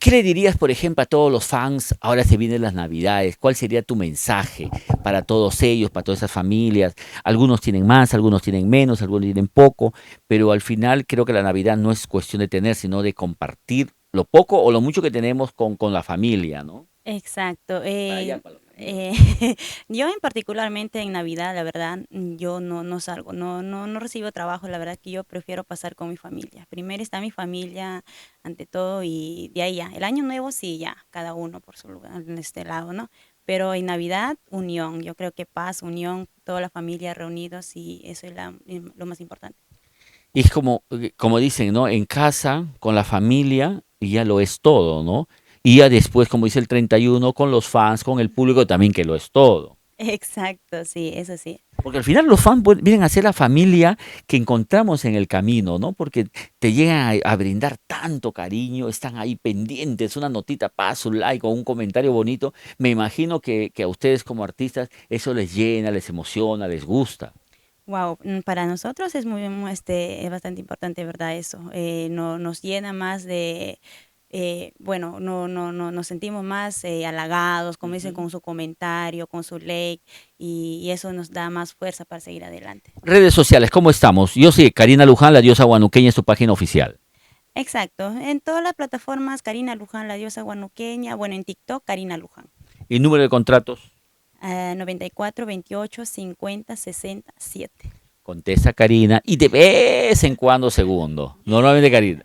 ¿qué le dirías, por ejemplo, a todos los fans? Ahora se vienen las Navidades. ¿Cuál sería tu mensaje para todos ellos, para todas esas familias? Algunos tienen más, algunos tienen menos, algunos tienen poco, pero al final creo que la Navidad no es cuestión de tener, sino de compartir lo poco o lo mucho que tenemos con la familia, ¿no? Exacto. Para allá, para los amigos. Eh, yo en particularmente en Navidad, la verdad, yo no salgo, no recibo trabajo, la verdad que yo prefiero pasar con mi familia. Primero está mi familia ante todo y de ahí ya. El año nuevo sí, ya, cada uno por su lugar, en este lado, ¿no? Pero en Navidad, unión. Yo creo que paz, unión, toda la familia reunidos y eso es lo más importante. Y es como dicen, ¿no? En casa, con la familia, y ya lo es todo, ¿no? Y ya después, como dice el 31 con los fans, con el público también, que lo es todo. Exacto, sí, eso sí. Porque al final los fans vienen a ser la familia que encontramos en el camino, ¿no? Porque te llegan a brindar tanto cariño, están ahí pendientes, una notita, paz, un like o un comentario bonito. Me imagino que a ustedes como artistas eso les llena, les emociona, les gusta. Wow, para nosotros es es bastante importante, ¿verdad? Eso no, nos llena más de, bueno, no, nos sentimos más halagados, como dicen, Ujú. con su comentario, con su like, y eso nos da más fuerza para seguir adelante. Redes sociales, ¿cómo estamos? Yo soy Karina Luján, la diosa guanuqueña, es tu página oficial. Exacto, en todas las plataformas, Karina Luján, la diosa guanuqueña, bueno, en TikTok, Karina Luján. ¿Y número de contratos? 94 28 50 60 7. Contesta Karina y de vez en cuando segundo. Normalmente Karina.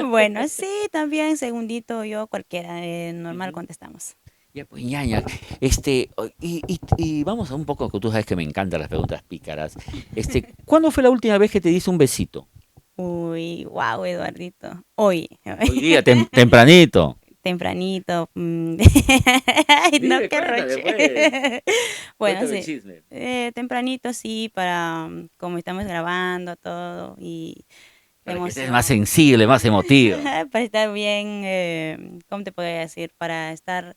Bueno, sí, también segundito yo cualquiera, normal Ujú. contestamos. Ya, pues ñaña, y vamos a un poco, que tú sabes que me encantan las preguntas pícaras. ¿Cuándo fue la última vez que te diste un besito? Uy, wow, Eduardito. Hoy, Hoy día, tempranito. tempranito. Ay, no, Dime, qué cuéntame, roche. pues. Bueno, Cuéntame el sí, chisme. tempranito sí, para como estamos grabando todo y la Para que estés más emoción, sensible, más emotiva. para estar bien, ¿cómo te podría decir? Para estar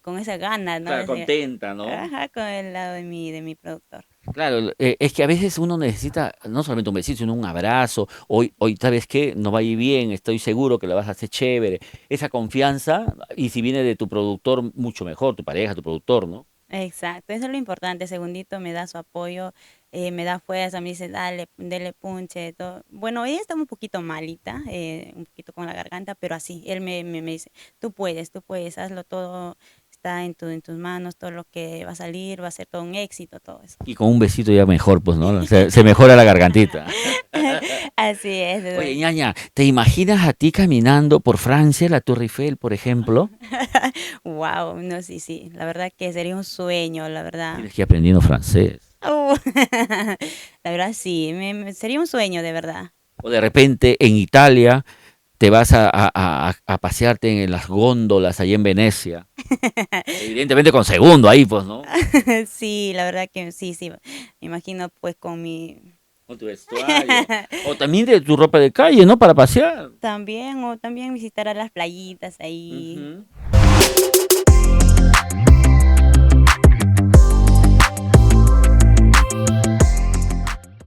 con esa ganas, ¿no? Claro, contenta, ¿no? Ajá, con el lado de mi productor. Claro, es que a veces uno necesita no solamente un besito, sino un abrazo. Hoy, ¿sabes qué? No va a ir bien, estoy seguro que la vas a hacer chévere. Esa confianza, y si viene de tu productor, mucho mejor, tu pareja, tu productor, ¿no? Exacto, eso es lo importante. Segundito me da su apoyo, me da fuerza, me dice, dale, dele punche, todo. Bueno, ella está un poquito malita, un poquito con la garganta, pero así, él me dice, tú puedes, hazlo todo, está en tus manos, todo lo que va a salir, va a ser todo un éxito, todo eso. Y con un besito ya mejor, pues, ¿no? Se mejora la gargantita. Así es, Oye, Eduardo. ñaña, ¿te imaginas a ti caminando por Francia, la Torre Eiffel, por ejemplo? Wow, no, sí, sí, la verdad que sería un sueño, la verdad. Tienes que ir aprendiendo francés. Uh, la verdad sí, sería un sueño, de verdad. O de repente en Italia te vas a pasearte en las góndolas allá en Venecia. Evidentemente con segundo ahí, pues, ¿no? Sí, la verdad que sí, sí. Me imagino pues con mi... Con tu vestuario. O también de tu ropa de calle, ¿no? Para pasear. También, o también visitar a las playitas ahí. Ujú.